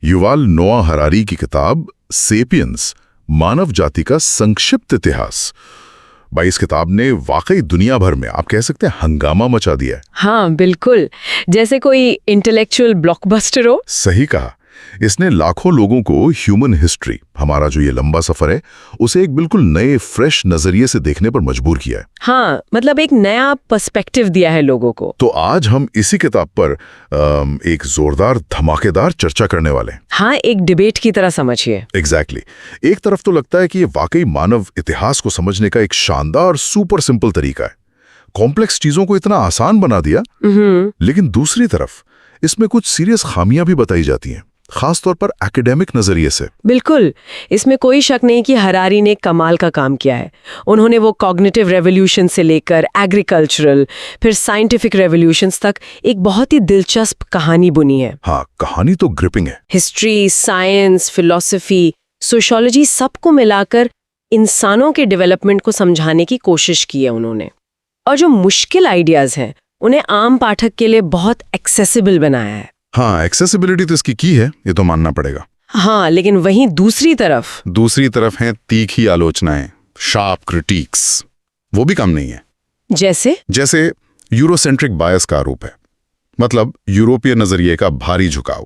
Yuval नोआ Harari की किताब सेपियंस, मानव जाति का संक्षिप्त इतिहास। भाई, इस किताब ने वाकई दुनिया भर में आप कह सकते हैं हंगामा मचा दिया है। हाँ बिल्कुल, जैसे कोई इंटेलेक्चुअल ब्लॉकबस्टर हो। सही कहा। इसने लाखों लोगों को ह्यूमन हिस्ट्री, हमारा जो ये लंबा सफर है, उसे एक बिल्कुल नए फ्रेश नजरिए से देखने पर मजबूर किया है। हाँ, मतलब एक नया पर्सपेक्टिव दिया है लोगों को। तो आज हम इसी किताब पर एक जोरदार धमाकेदार चर्चा करने वाले हैं। हाँ, एक डिबेट की तरह समझिए। एग्जैक्टली। एक तरफ तो लगता है कि ये वाकई मानव इतिहास को समझने का एक शानदार सुपर सिंपल तरीका है, कॉम्प्लेक्स चीजों को इतना आसान बना दिया। लेकिन दूसरी तरफ इसमें कुछ सीरियस खामियां भी बताई जाती हैं, खास तौर पर एकेडमिक नजरिए से। बिल्कुल, इसमें कोई शक नहीं कि हरारी ने कमाल का काम किया है। उन्होंने वो कॉग्निटिव रेवोल्यूशन से लेकर एग्रीकल्चरल, फिर साइंटिफिक रेवोल्यूशंस तक एक बहुत ही दिलचस्प कहानी बुनी है। हाँ, कहानी तो ग्रिपिंग है। हिस्ट्री, साइंस, फिलॉसफी, सोशियोलॉजी, सबको मिलाकर इंसानों के डेवलपमेंट को समझाने की कोशिश की है उन्होंने। और जो मुश्किल आइडियाज हैं उन्हें आम पाठक के लिए बहुत एक्सेसिबल बनाया है। हाँ, एक्सेसिबिलिटी तो इसकी की है, ये तो मानना पड़ेगा। हाँ, लेकिन वहीं दूसरी तरफ हैं तीखी आलोचनाएं, शार्प क्रिटिक्स। वो भी कम नहीं है। जैसे यूरोसेंट्रिक बायस का आरोप है, मतलब यूरोपीय नजरिए का भारी झुकाव,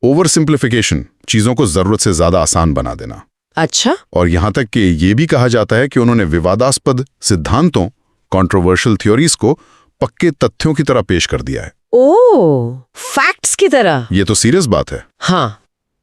ओवर सिंप्लीफिकेशन, चीजों को जरूरत से ज्यादा आसान बना देना। अच्छा। और यहां तक कि ये भी कहा जाता है कि उन्होंने विवादास्पद सिद्धांतों, कंट्रोवर्शियल थ्योरीज को पक्के तथ्यों की तरह पेश कर दिया है। ओह, फैक्ट्स की तरह। ये तो सीरियस बात है। हाँ।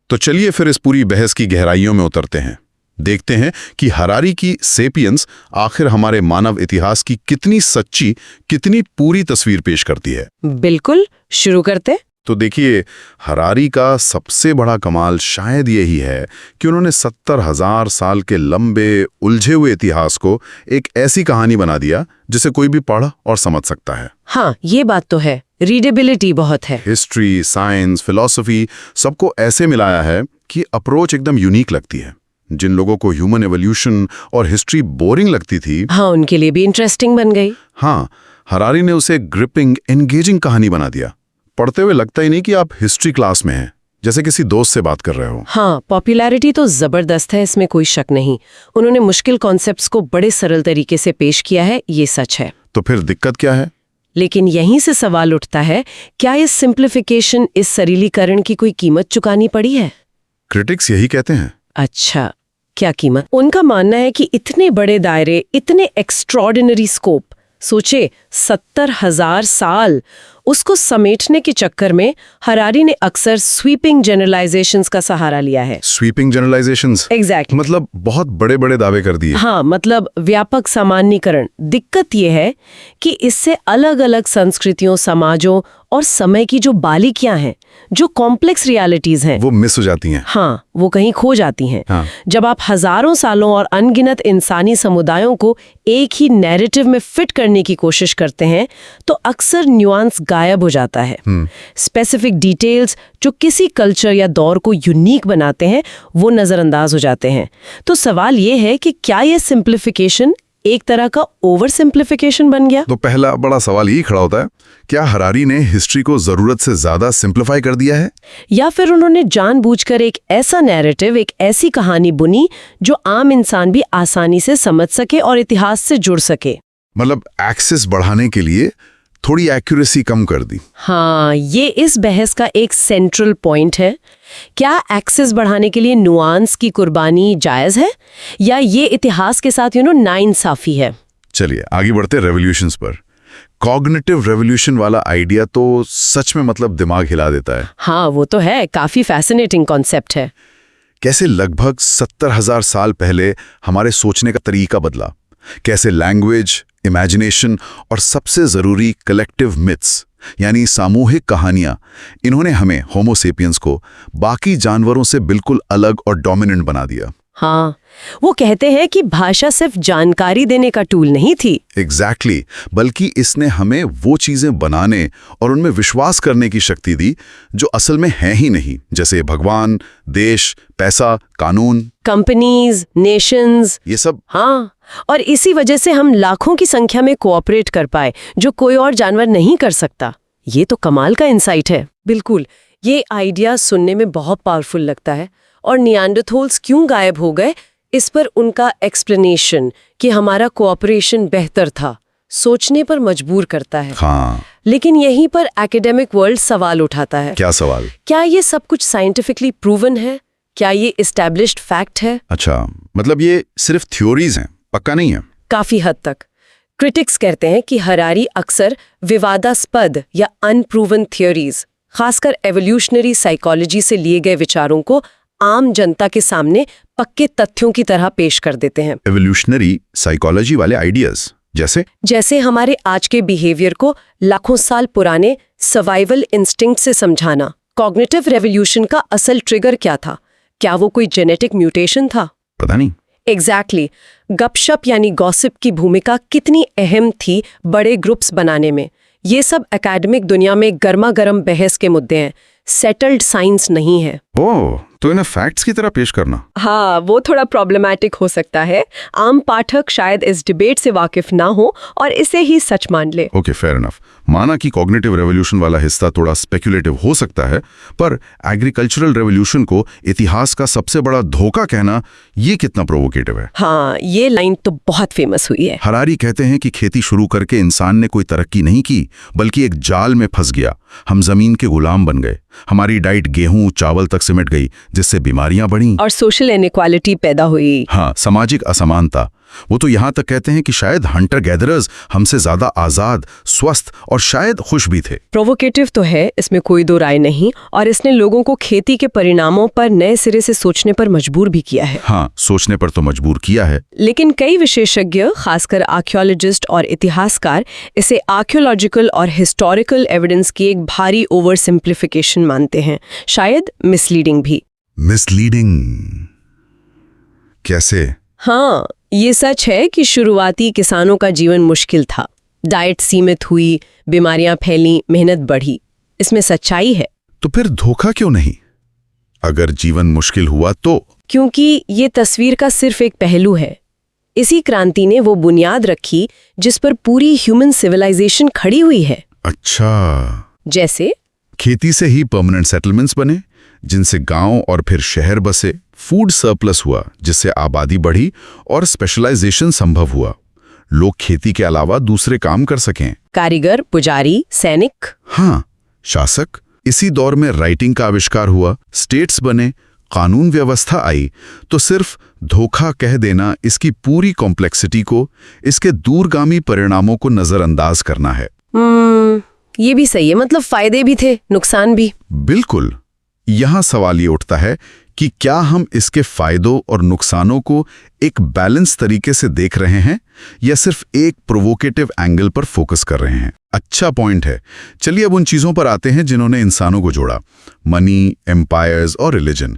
तो चलिए फिर इस पूरी बहस की गहराइयों में उतरते हैं, देखते हैं कि हरारी की सेपियंस आखिर हमारे मानव इतिहास की कितनी सच्ची, कितनी पूरी तस्वीर पेश करती है। बिल्कुल, शुरू करते। तो देखिए, हरारी का सबसे बड़ा कमाल शायद यही है कि उन्होंने 70,000 साल के लंबे उलझे हुए इतिहास को एक ऐसी कहानी बना दिया जिसे कोई भी पढ़ और समझ सकता है। हाँ, ये बात तो है, रीडेबिलिटी बहुत है। हिस्ट्री, साइंस, फिलॉसफी, सबको ऐसे मिलाया है कि अप्रोच एकदम यूनिक लगती है। जिन लोगों को ह्यूमन एवोल्यूशन और हिस्ट्री बोरिंग लगती थी, हाँ, उनके लिए भी इंटरेस्टिंग बन गई। हाँ, हरारी ने उसे ग्रिपिंग, एंगेजिंग कहानी बना दिया। पढ़ते हुए लगता ही नहीं कि आप हिस्ट्री क्लास में हैं, जैसे किसी दोस्त से बात कर रहे हो। हाँ, पॉपुलैरिटी तो जबरदस्त है, इसमें कोई शक नहीं। उन्होंने मुश्किल कॉन्सेप्ट्स को बड़े सरल तरीके से पेश किया है, ये सच है। तो फिर दिक्कत क्या है? लेकिन यहीं से सवाल उठता है, क्या इस सिंप्लीफिकेशन, इस सरलीकरण की कोई कीमत चुकानी पड़ी है? क्रिटिक्स यही कहते हैं। अच्छा, क्या कीमत? उनका मानना है कि इतने बड़े दायरे, इतने एक्स्ट्रॉर्डिनरी स्कोप, सोचे 70,000 साल, उसको समेटने के चक्कर में हरारी ने अक्सर स्वीपिंग जनरलाइजेशंस का सहारा लिया है। Sweeping generalisations? एग्जैक्टली। मतलब बहुत बड़े बड़े दावे कर दिए। हाँ, मतलब व्यापक सामान्यीकरण। दिक्कत यह है कि इससे अलग अलग संस्कृतियों, समाजों और समय की जो बारीकियां हैं, जो कॉम्प्लेक्स रियलिटीज हैं, वो मिस हो जाती हैं। हाँ, वो कहीं खो जाती हैं। हाँ। जब आप हजारों सालों और अनगिनत इंसानी समुदायों को एक ही नैरेटिव में फिट करने की कोशिश करते हैं, तो अक्सर न्यूआंस गायब हो जाता है। स्पेसिफिक डिटेल्स जो किसी कल्चर या दौर को यूनिक बनाते हैं, वो नजरअंदाज हो जाते हैं। तो सवाल ये है कि क्या ये सिंप्लीफिकेशन एक तरह का ओवर सिंप्लीफिकेशन बन गया? तो पहला बड़ा सवाल यही खड़ा होता है, क्या हरारी ने हिस्ट्री को जरूरत से ज्यादा सिंप्लीफाई कर दिया है, या फिर उन्होंने जानबूझकर एक ऐसा नैरेटिव, एक ऐसी कहानी बुनी जो आम इंसान भी आसानी से समझ सके और इतिहास से जुड़ सके? मतलब एक्सेस बढ़ाने के लिए थोड़ी एक्यूरेसी कम कर दी। हाँ, ये इस बहस का एक सेंट्रल पॉइंट है। क्या एक्सेस बढ़ाने के लिए नुआंस की कुर्बानी जायज है, या ये इतिहास के साथ नाइंसाफी है? चलिए आगे बढ़ते रेवोल्यूशंस पर। कॉग्निटिव रेवोल्यूशन वाला आइडिया तो सच में मतलब दिमाग हिला देता है। हाँ, वो तो है, काफी फैसिनेटिंग कॉन्सेप्ट है। कैसे लगभग 70,000 साल पहले हमारे सोचने का तरीका बदला, कैसे लैंग्वेज, इमेजिनेशन और सबसे जरूरी कलेक्टिव मिथ्स यानी सामूहिक कहानियां, इन्होंने हमें होमो सेपियंस को बाकी जानवरों से बिल्कुल अलग और डोमिनेंट बना दिया। हाँ, वो कहते हैं कि भाषा सिर्फ जानकारी देने का टूल नहीं थी। एग्जैक्टली, बल्कि इसने हमें वो चीजें बनाने और उनमें विश्वास करने की शक्ति दी जो असल में हैं ही नहीं, जैसे भगवान, देश, पैसा, कानून, कंपनीज, नेशंस, ये सब। हाँ, और इसी वजह से हम लाखों की संख्या में कोऑपरेट कर पाए, जो कोई और जानवर नहीं कर सकता। ये तो कमाल का इंसाइट है। बिल्कुल, ये आइडिया सुनने में बहुत पावरफुल लगता है। और नियांडरथॉल्स क्यों गायब हो गए, इस पर उनका एक्सप्लेनेशन कि हमारा कोऑपरेशन बेहतर था, सोचने पर मजबूर करता है। हाँ। लेकिन यहीं पर एकेडमिक वर्ल्ड सवाल उठाता है। क्या सवाल? क्या ये सब कुछ साइंटिफिकली प्रूवन है? क्या ये एस्टैब्लिश्ड फैक्ट है? अच्छा, मतलब ये सिर्फ थ्योरीज हैं, पक्का नहीं है? काफी हद तक। क्रिटिक्स कहते हैं कि हरारी अक्सर विवादास्पद या अनप्रूवन थ्योरीज, खासकर एवोल्यूशनरी साइकोलॉजी से लिए गए विचारों को आम जनता के सामने पक्के तथ्यों की तरह पेश कर देते हैं। एवोल्यूशनरी साइकोलॉजी वाले आइडियाज जैसे हमारे आज के बिहेवियर को लाखों साल पुराने सर्वाइवल इंस्टिंक्ट से समझाना। कॉग्निटिव रेवोल्यूशन का असल ट्रिगर क्या था? क्या वो कोई जेनेटिक म्यूटेशन था? पता नहीं। एग्जैक्टली। गपशप यानी गॉसिप की भूमिका कितनी अहम थी बड़े ग्रुप्स बनाने में? ये सब एकेडमिक दुनिया में गर्मा गर्म बहस के मुद्दे हैं, सेटल्ड साइंस नहीं है। ओह, तो इन्हें फैक्ट्स की तरह पेश करना। हाँ, वो थोड़ा प्रॉब्लमैटिक हो सकता है। आम पाठक शायद इस डिबेट से वाकिफ ना हो और इसे ही सच मान ले। Okay, fair enough. माना कि कॉग्निटिव रेवोल्यूशन वाला हिस्सा थोड़ा स्पेक्युलेटिव हो सकता है, पर एग्रीकल्चरल रेवोल्यूशन को इतिहास का सबसे बड़ा धोखा कहना, ये कितना प्रोवोकेटिव है। हाँ, ये लाइन तो बहुत फेमस हुई है। हरारी कहते हैं कि खेती शुरू करके इंसान ने कोई तरक्की नहीं की, बल्कि एक जाल में फंस गया। हम जमीन के गुलाम बन गए। हमारी डाइट गेहूं चावल तक सिमट गई, जिससे बीमारियां बढ़ी और सोशल इनइक्वालिटी पैदा हुई। हाँ, सामाजिक असमानता। वो तो यहां तक कहते हैं कि शायद हंटर गैदरर्स हमसे ज्यादा आजाद, स्वस्थ और शायद खुश भी थे। प्रोवोकेटिव तो है, इसमें कोई दो राय नहीं, और इसने लोगों को खेती के परिणामों पर नए सिरे से सोचने पर मजबूर भी किया है। हाँ, सोचने पर तो मजबूर किया है। लेकिन कई विशेषज्ञ, खासकर आर्कियोलॉजिस्ट और इतिहासकार, इसे आर्कियोलॉजिकल और हिस्टोरिकल एविडेंस की एक भारी ओवर सिंप्लीफिकेशन मानते हैं, शायद मिसलीडिंग भी। मिसलीडिंग कैसे? हाँ, ये सच है कि शुरुआती किसानों का जीवन मुश्किल था। डाइट सीमित हुई, बीमारियां फैलीं, मेहनत बढ़ी। इसमें सच्चाई है। तो फिर धोखा क्यों नहीं? अगर जीवन मुश्किल हुआ तो? क्योंकि ये तस्वीर का सिर्फ एक पहलू है। इसी क्रांति ने वो बुनियाद रखी जिस पर पूरी ह्यूमन सिविलाइजेशन खड़ी हुई है। अच्छा, जैसे खेती से ही परमानेंट सेटलमेंट्स बने, जिनसे गांव और फिर शहर बसे। फूड सरप्लस हुआ, जिससे आबादी बढ़ी और स्पेशलाइजेशन संभव हुआ। लोग खेती के अलावा दूसरे काम कर सकें। कारीगर, पुजारी, सैनिक। हाँ, शासक। इसी दौर में राइटिंग का आविष्कार हुआ, स्टेट्स बने, कानून व्यवस्था आई। तो सिर्फ धोखा कह देना इसकी पूरी कॉम्प्लेक्सिटी को, इसके दूरगामी परिणामों को नजरअंदाज करना है। ये भी सही है, मतलब फायदे भी थे, नुकसान भी। बिल्कुल। यहां सवाल ये उठता है कि क्या हम इसके फायदों और नुकसानों को एक बैलेंस तरीके से देख रहे हैं या सिर्फ एक प्रोवोकेटिव एंगल पर फोकस कर रहे हैं। अच्छा पॉइंट है। चलिए अब उन चीजों पर आते हैं जिन्होंने इंसानों को जोड़ा, मनी, एम्पायर्स और रिलीजन।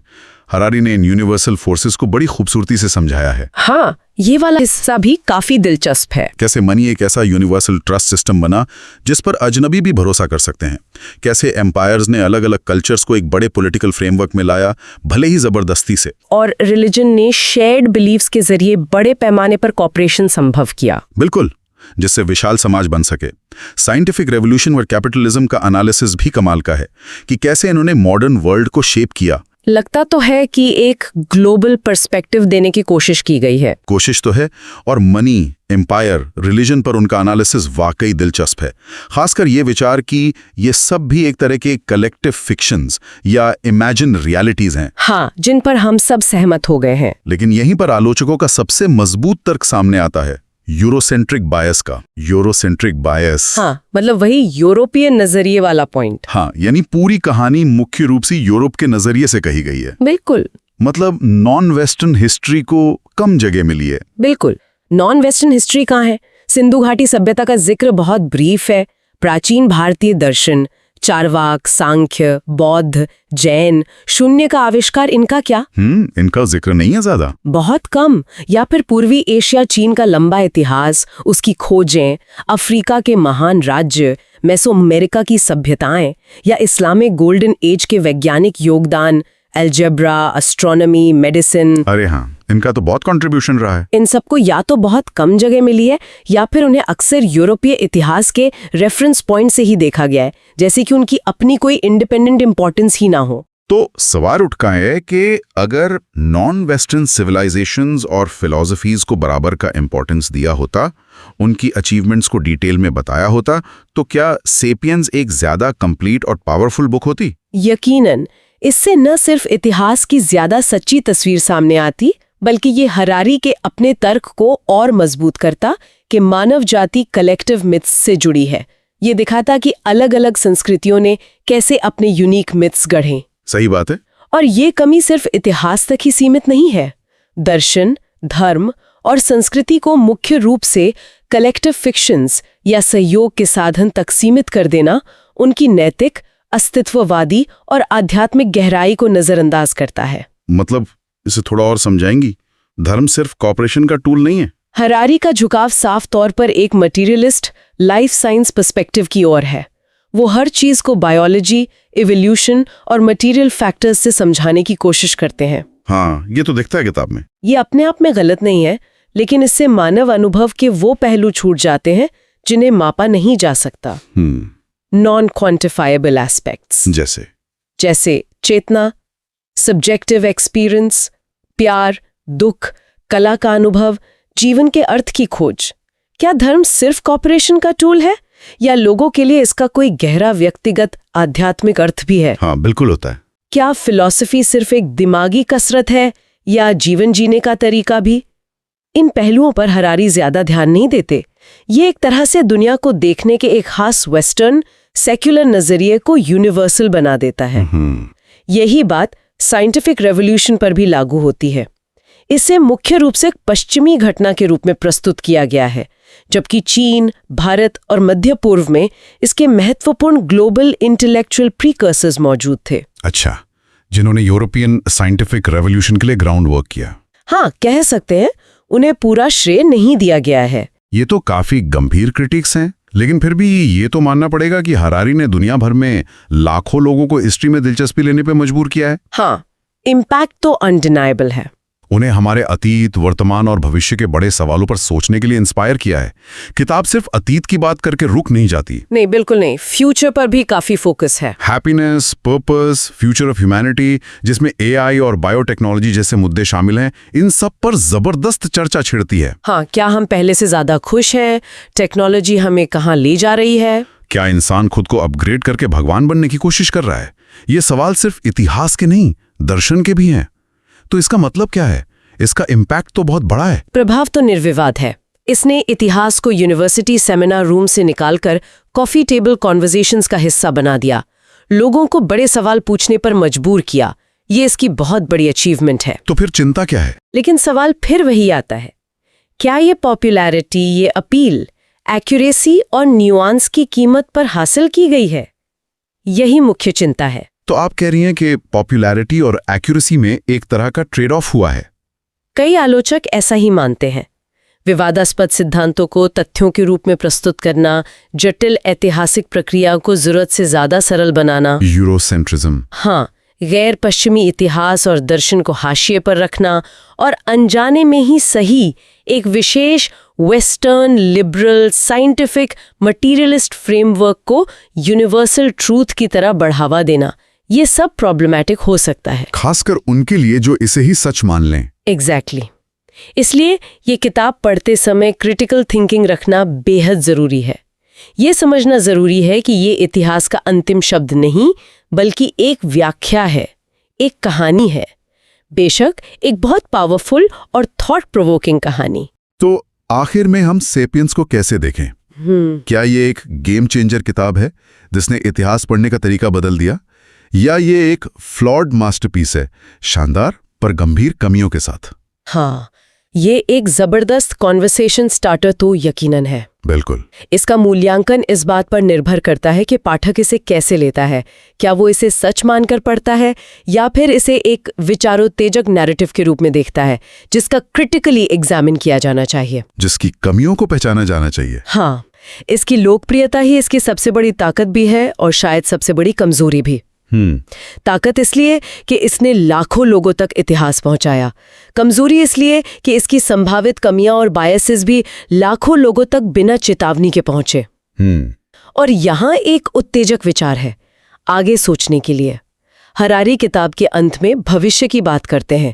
हरारी ने इन यूनिवर्सल फोर्सेस को बड़ी खूबसूरती से समझाया है। हाँ, ये वाला हिस्सा भी काफी दिलचस्प है। कैसे मनी एक ऐसा यूनिवर्सल ट्रस्ट सिस्टम बना जिस पर अजनबी भी भरोसा कर सकते हैं। कैसे एम्पायर्स ने अलग अलग कल्चर्स को एक बड़े पॉलिटिकल फ्रेमवर्क में लाया, भले ही जबरदस्ती से। और रिलीजन ने शेयर्ड बिलीव्स के जरिए बड़े पैमाने पर कॉपरेशन संभव किया। बिल्कुल, जिससे विशाल समाज बन सके। साइंटिफिक रेवोल्यूशन और कैपिटलिज्म का एनालिसिस भी कमाल का है कि कैसे इन्होंने मॉडर्न वर्ल्ड को शेप किया। लगता तो है कि एक ग्लोबल पर्सपेक्टिव देने की कोशिश की गई है। कोशिश तो है, और मनी, एम्पायर, रिलीजन पर उनका एनालिसिस वाकई दिलचस्प है। खासकर ये विचार कि ये सब भी एक तरह के कलेक्टिव फिक्शंस या इमेजिन रियलिटीज हैं। हाँ, जिन पर हम सब सहमत हो गए हैं। लेकिन यहीं पर आलोचकों का सबसे मजबूत तर्क सामने आता है, यूरोसेंट्रिक बायस का। यूरोसेंट्रिक बायस, हाँ, मतलब वही यूरोपियन नजरिए वाला पॉइंट। हाँ, यानी पूरी कहानी मुख्य रूप से यूरोप के नजरिए से कही गई है। बिल्कुल। मतलब नॉन वेस्टर्न हिस्ट्री को कम जगह मिली है। बिल्कुल। नॉन वेस्टर्न हिस्ट्री कहाँ है? सिंधु घाटी सभ्यता का जिक्र बहुत ब्रीफ है। प्राचीन भारतीय दर्शन, चारवाक, सांख्य, बौद्ध, जैन, शून्य का आविष्कार, इनका क्या? इनका जिक्र नहीं है ज्यादा। बहुत कम। या फिर पूर्वी एशिया, चीन का लंबा इतिहास, उसकी खोजें, अफ्रीका के महान राज्य, मेसोअमेरिका की सभ्यताएं, या इस्लामिक गोल्डन एज के वैज्ञानिक योगदान, अलजेब्रा, एस्ट्रोनॉमी, मेडिसिन। अरे हाँ, इनका तो बहुत कंट्रीब्यूशन रहा है। इन सबको या तो बहुत कम जगह मिली है या फिर उन्हें अक्सर यूरोपीय इतिहास के रेफरेंस पॉइंट से ही देखा गया है, जैसे कि उनकी अपनी कोई इंडिपेंडेंट इंपॉर्टेंस ही ना हो। तो सवाल उठता है कि अगर नॉन वेस्टर्न सिविलाइजेशंस और फिलॉसफीज को बराबर का इंपॉर्टेंस दिया होता, उनकी अचीवमेंट्स को डिटेल में बताया होता, तो क्या सेपियंस एक ज्यादा कंप्लीट और पावरफुल बुक होती? यकीनन इससे न सिर्फ इतिहास की ज्यादा सच्ची तस्वीर सामने आती, बल्कि ये हरारी के अपने तर्क को और मजबूत करता कि मानव जाति कलेक्टिव मिथ्स से जुड़ी है। ये दिखाता कि अलग-अलग संस्कृतियों ने कैसे अपने यूनिक मिथ्स गढ़े। सही बात है। और ये कमी सिर्फ इतिहास तक ही सीमित नहीं है। दर्शन, धर्म और संस्कृति को मुख्य रूप से कलेक्टिव फिक्शंस या सहयोग के साधन तक सीमित कर देना उनकी नैतिक, अस्तित्ववादी और आध्यात्मिक गहराई को नजरअंदाज करता है। मतलब इसे थोड़ा और समझाएंगी? धर्म सिर्फ कॉपरेशन का टूल नहीं है। हरारी का झुकाव साफ तौर पर एक मटीरियलिस्ट, लाइफ साइंस पर्सपेक्टिव की ओर है। वो हर चीज को बायोलॉजी, इवोल्यूशन और मटेरियल फैक्टर्स से समझाने की कोशिश करते हैं। हाँ, ये तो दिखता है किताब में। ये अपने आप में गलत नहीं है, लेकिन इससे मानव अनुभव के वो पहलू छूट जाते हैं जिन्हें मापा नहीं जा सकता। नॉन क्वांटिफाइबल एस्पेक्ट्स जैसे चेतना, सब्जेक्टिव एक्सपीरियंस, प्यार, दुख, कला का अनुभव, जीवन के अर्थ की खोज। क्या धर्म सिर्फ कॉपरेशन का टूल है या लोगों के लिए इसका कोई गहरा व्यक्तिगत आध्यात्मिक अर्थ भी है? हाँ, बिल्कुल होता है। क्या फिलॉसफी सिर्फ एक दिमागी कसरत है या जीवन जीने का तरीका भी? इन पहलुओं पर हरारी ज्यादा ध्यान नहीं देते। ये एक तरह से दुनिया को देखने के एक खास वेस्टर्न सेक्युलर नजरिए को यूनिवर्सल बना देता है। यही बात साइंटिफिक रेवोल्यूशन पर भी लागू होती है। इसे मुख्य रूप से पश्चिमी घटना के रूप में प्रस्तुत किया गया है, जबकि चीन, भारत और मध्य पूर्व में इसके महत्वपूर्ण ग्लोबल इंटेलेक्चुअल प्रीकर्सर्स मौजूद थे। अच्छा, जिन्होंने यूरोपियन साइंटिफिक रेवोल्यूशन के लिए ग्राउंड वर्क किया। हाँ, कह सकते हैं। उन्हें पूरा श्रेय नहीं दिया गया है। ये तो काफी गंभीर क्रिटिक्स हैं, लेकिन फिर भी ये तो मानना पड़ेगा कि हरारी ने दुनिया भर में लाखों लोगों को हिस्ट्री में दिलचस्पी लेने पे मजबूर किया है। हाँ, इम्पैक्ट तो अनडिनाइबल है। उन्हें हमारे अतीत, वर्तमान और भविष्य के बड़े सवालों पर सोचने के लिए इंस्पायर किया है। किताब सिर्फ अतीत की बात करके रुक नहीं जाती। नहीं, बिल्कुल नहीं। फ्यूचर पर भी काफी फोकस है। Happiness, purpose, future of humanity, जिसमें एआई और बायोटेक्नोलॉजी जैसे मुद्दे शामिल हैं, इन सब पर जबरदस्त चर्चा छिड़ती है। हाँ, क्या हम पहले से ज्यादा खुश हैं? टेक्नोलॉजी हमें कहाँ ले जा रही है? क्या इंसान खुद को अपग्रेड करके भगवान बनने की कोशिश कर रहा है? ये सवाल सिर्फ इतिहास के नहीं, दर्शन के भी हैं। तो इसका मतलब क्या है? इसका इम्पैक्ट तो बहुत बड़ा है। प्रभाव तो निर्विवाद है। इसने इतिहास को यूनिवर्सिटी सेमिनार रूम से निकालकर कॉफी टेबल कॉन्वर्सेशंस का हिस्सा बना दिया। लोगों को बड़े सवाल पूछने पर मजबूर किया। ये इसकी बहुत बड़ी अचीवमेंट है। तो फिर चिंता क्या है? लेकिन सवाल फिर वही आता है, क्या ये पॉपुलैरिटी, ये अपील, एक्यूरेसी और न्यूआंस की कीमत पर हासिल की गई है? यही मुख्य चिंता है। तो आप कह रही हैं कि पॉपुलैरिटी और एक्यूरेसी में एक तरह का ट्रेड ऑफ हुआ है? कई आलोचक ऐसा ही मानते हैं। विवादास्पद सिद्धांतों को तथ्यों के रूप में प्रस्तुत करना, जटिल ऐतिहासिक प्रक्रिया को जरूरत से ज्यादा सरल बनाना, यूरोसेंट्रिज्म। हाँ, गैर पश्चिमी इतिहास और दर्शन को हाशिए पर रखना और अनजाने में ही सही एक विशेष western liberal scientific materialist framework को यूनिवर्सल ट्रूथ की तरह बढ़ावा देना, ये सब प्रॉब्लमैटिक हो सकता है, खासकर उनके लिए जो इसे ही सच मान लें। एग्जैक्टली। इसलिए ये किताब पढ़ते समय क्रिटिकल थिंकिंग रखना बेहद जरूरी है। ये समझना जरूरी है कि ये इतिहास का अंतिम शब्द नहीं, बल्कि एक व्याख्या है, एक कहानी है। बेशक एक बहुत पावरफुल और थॉट प्रोवोकिंग कहानी। तो आखिर में हम सेपियंस को कैसे देखें? क्या ये एक गेम चेंजर किताब है जिसने इतिहास पढ़ने का तरीका बदल दिया, या ये एक फ्लॉड मास्टरपीस है, शानदार पर गंभीर कमियों के साथ? हाँ, ये एक जबरदस्त कॉन्वर्सेशन स्टार्टर तो यकीनन है। बिल्कुल। इसका मूल्यांकन इस बात पर निर्भर करता है कि पाठक इसे कैसे लेता है। क्या वो इसे सच मानकर पढ़ता है या फिर इसे एक विचारोत्तेजक नैरेटिव के रूप में देखता है जिसका क्रिटिकली एग्जामिन किया जाना चाहिए, जिसकी कमियों को पहचाना जाना चाहिए। हाँ, इसकी लोकप्रियता ही इसकी सबसे बड़ी ताकत भी है और शायद सबसे बड़ी कमजोरी भी। ताकत इसलिए कि इसने लाखों लोगों तक इतिहास पहुंचाया, कमजोरी इसलिए कि इसकी संभावित कमियां और बायसेस भी लाखों लोगों तक बिना चेतावनी के पहुंचे। और यहाँ एक उत्तेजक विचार है आगे सोचने के लिए। हरारी किताब के अंत में भविष्य की बात करते हैं,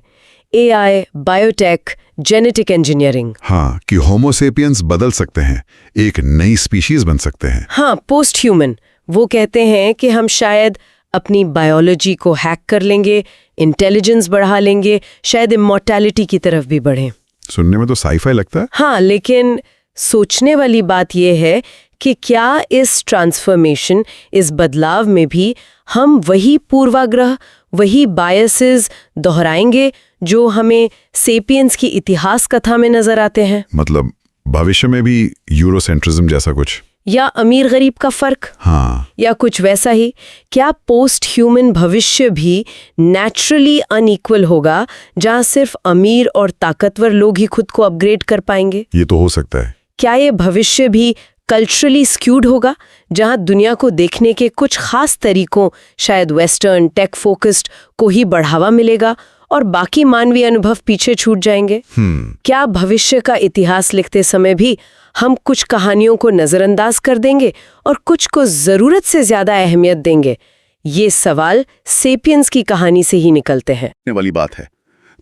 एआई, बायोटेक, जेनेटिक इंजीनियरिंग। हाँ, कि होमो सेपियंस बदल सकते हैं, एक नई स्पीशीज बन सकते हैं। हाँ, पोस्ट ह्यूमन। वो कहते हैं कि हम शायद अपनी बायोलॉजी को हैक कर लेंगे, इंटेलिजेंस बढ़ा लेंगे, शायद इमॉर्टैलिटी की तरफ भी बढ़ें। सुनने में तो साईफाई लगता है। हाँ, लेकिन सोचने वाली बात यह है कि क्या इस ट्रांसफॉर्मेशन, इस बदलाव में भी हम वही पूर्वाग्रह, वही बायसेस दोहराएंगे जो हमें सेपियंस की इतिहास कथा में नजर आते हैं? मतलब भविष्य में भी यूरोसेंट्रिज्म जैसा कुछ, या अमीर गरीब का फर्क? हाँ, या कुछ वैसा ही? क्या पोस्ट ह्यूमन भविष्य भी नेचुरली अनइक्वल होगा, जहां सिर्फ अमीर और ताकतवर लोग ही खुद को अपग्रेड कर पाएंगे? ये तो हो सकता है। क्या ये भविष्य भी कल्चरली स्क्यूड होगा, जहां दुनिया को देखने के कुछ खास तरीकों, शायद वेस्टर्न टेक फोकस्ड, को ही बढ़ावा मिलेगा और बाकी मानवीय अनुभव पीछे छूट जाएंगे? क्या भविष्य का इतिहास लिखते समय भी हम कुछ कहानियों को नजरअंदाज कर देंगे और कुछ को जरूरत से ज्यादा अहमियत देंगे? ये सवाल सेपियंस की कहानी से ही निकलते हैं। वाली बात है।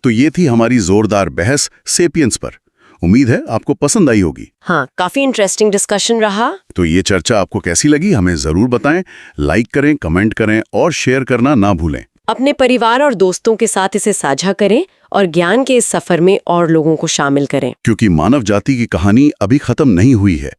तो ये थी हमारी जोरदार बहस सेपियंस पर। उम्मीद है आपको पसंद आई होगी। हाँ, काफी इंटरेस्टिंग डिस्कशन रहा। तो ये चर्चा आपको कैसी लगी हमें जरूर बताएं। लाइक करें, कमेंट करें और शेयर करना ना भूलें। अपने परिवार और दोस्तों के साथ इसे साझा करें और ज्ञान के इस सफर में और लोगों को शामिल करें, क्योंकि मानव जाति की कहानी अभी खत्म नहीं हुई है।